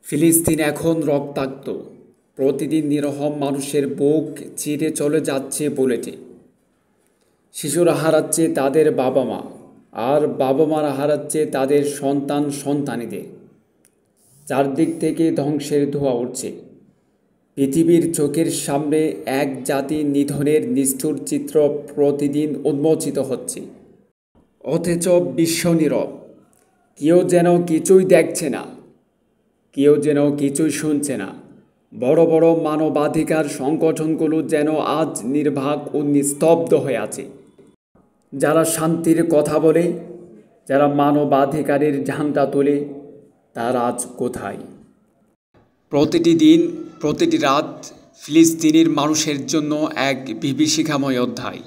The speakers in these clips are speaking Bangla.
ফিলিস্তিন এখন রক্তাক্ত। প্রতিদিন নিরীহ মানুষের বুক চিরে চলে যাচ্ছে বুলেটে। শিশুরা হারাচ্ছে তাদের বাবা মা, আর বাবা মারা হারাচ্ছে তাদের সন্তান সন্তানীদের। চারদিক থেকে ধ্বংসের ধোঁয়া উঠছে। পৃথিবীর চোখের সামনে এক জাতি নিধনের নিষ্ঠুর চিত্র প্রতিদিন উন্মোচিত হচ্ছে। অথচ বিশ্ব নীরব। কেউ যেন কিছুই দেখছে না, কেউ যেন কিছুই শুনছে না। বড় বড় মানবাধিকার সংগঠনগুলো যেন আজ নির্বাক ও নিস্তব্ধ হয়ে আছে। যারা শান্তির কথা বলে, যারা মানবাধিকারের ঝান্ডা তোলে, তারা আজ কোথায়? প্রতিটি দিন, প্রতিটি রাত ফিলিস্তিনের মানুষের জন্য এক বিভীষিকাময় অধ্যায়।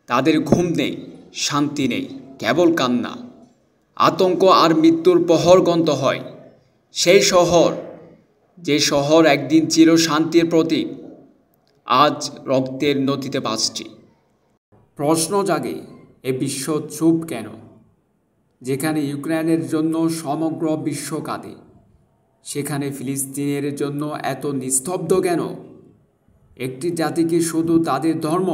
তাদের ঘুম নেই, শান্তি নেই, কেবল কান্না, আতঙ্ক আর মৃত্যুর প্রহরগন্ত হয়। সেই শহর, যে শহর একদিন ছিল শান্তির প্রতীক, আজ রক্তের নদীতে ভাসছে। প্রশ্ন জাগে, এ বিশ্ব চুপ কেন? যেখানে ইউক্রেনের জন্য সমগ্র বিশ্ব কাঁদে, সেখানে ফিলিস্তিনের জন্য এত নিস্তব্ধ কেন? একটি জাতিকে শুধু তাদের ধর্ম,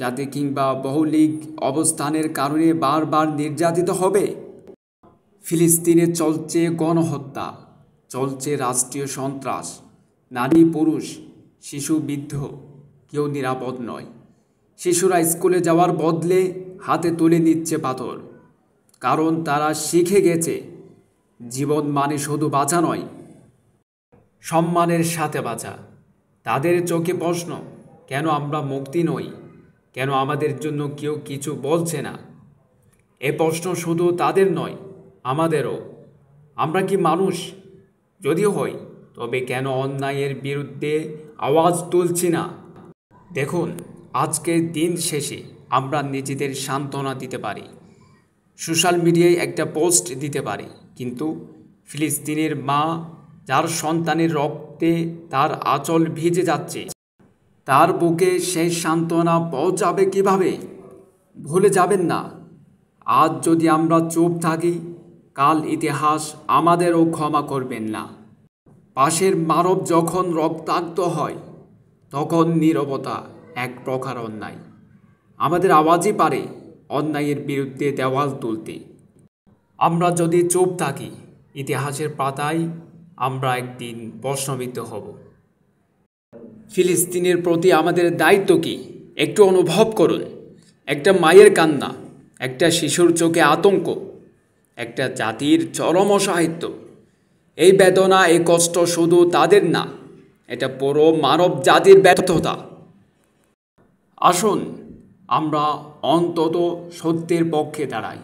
জাতি কিংবা ভৌগোলিক অবস্থানের কারণে বারবার নির্যাতিত হবে? ফিলিস্তিনে চলছে গণহত্যা, চলছে রাষ্ট্রীয় সন্ত্রাস। নারী, পুরুষ, শিশু, বৃদ্ধ, কেউ নিরাপদ নয়। শিশুরা স্কুলে যাওয়ার বদলে হাতে তুলে নিচ্ছে পাথর, কারণ তারা শিখে গেছে জীবন মানে শুধু বাঁচা নয়, সম্মানের সাথে বাঁচা। তাদের চোখে প্রশ্ন, কেন আমরা মুক্তি নই? কেন আমাদের জন্য কেউ কিছু বলছে না? এ প্রশ্ন শুধু তাদের নয়, আমাদেরও। আমরা কি মানুষ? যদিও হই, তবে কেন অন্যায়ের বিরুদ্ধে আওয়াজ তুলছি না? দেখুন, আজকের দিন শেষে আমরা নিজেদের সান্ত্বনা দিতে পারি, সোশ্যাল মিডিয়ায় একটা পোস্ট দিতে পারি, কিন্তু ফিলিস্তিনের মা, যার সন্তানের রক্তে তার আঁচল ভিজে যাচ্ছে, তার বুকে সেই সান্ত্বনা পৌঁছাবে কিভাবে? ভুলে যাবেন না, আজ যদি আমরা চুপ থাকি, কাল ইতিহাস আমাদেরও ক্ষমা করবেন না। পাশের মানব যখন রক্তাক্ত হয়, তখন নীরবতা এক প্রকার অন্যায়। আমাদের আওয়াজই পারে অন্যায়ের বিরুদ্ধে দেওয়াল তুলতে। আমরা যদি চুপ থাকি, ইতিহাসের পাতায় আমরা একদিন প্রশ্নবিদ্ধ হব। ফিলিস্তিনের প্রতি আমাদের দায়িত্ব কি? একটু অনুভব করুন। একটা মায়ের কান্না, একটা শিশুর চোখে আতঙ্ক, একটা জাতির চরম অসহায়িত্ব। এই বেদনা, এই কষ্ট শুধু তাদের না, এটা পুরো মানব জাতির ব্যর্থতা। আসুন আমরা অন্তত সত্যের পক্ষে দাঁড়াই,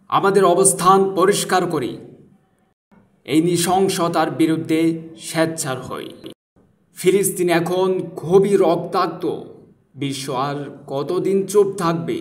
আমাদের অবস্থান পরিষ্কার করি, এই নৃশংসতার বিরুদ্ধে সোচ্চার হই। ফিলিস্তিন এখন খুবই রক্তাক্ত। বিশ্ব আর কতদিন চুপ থাকবে?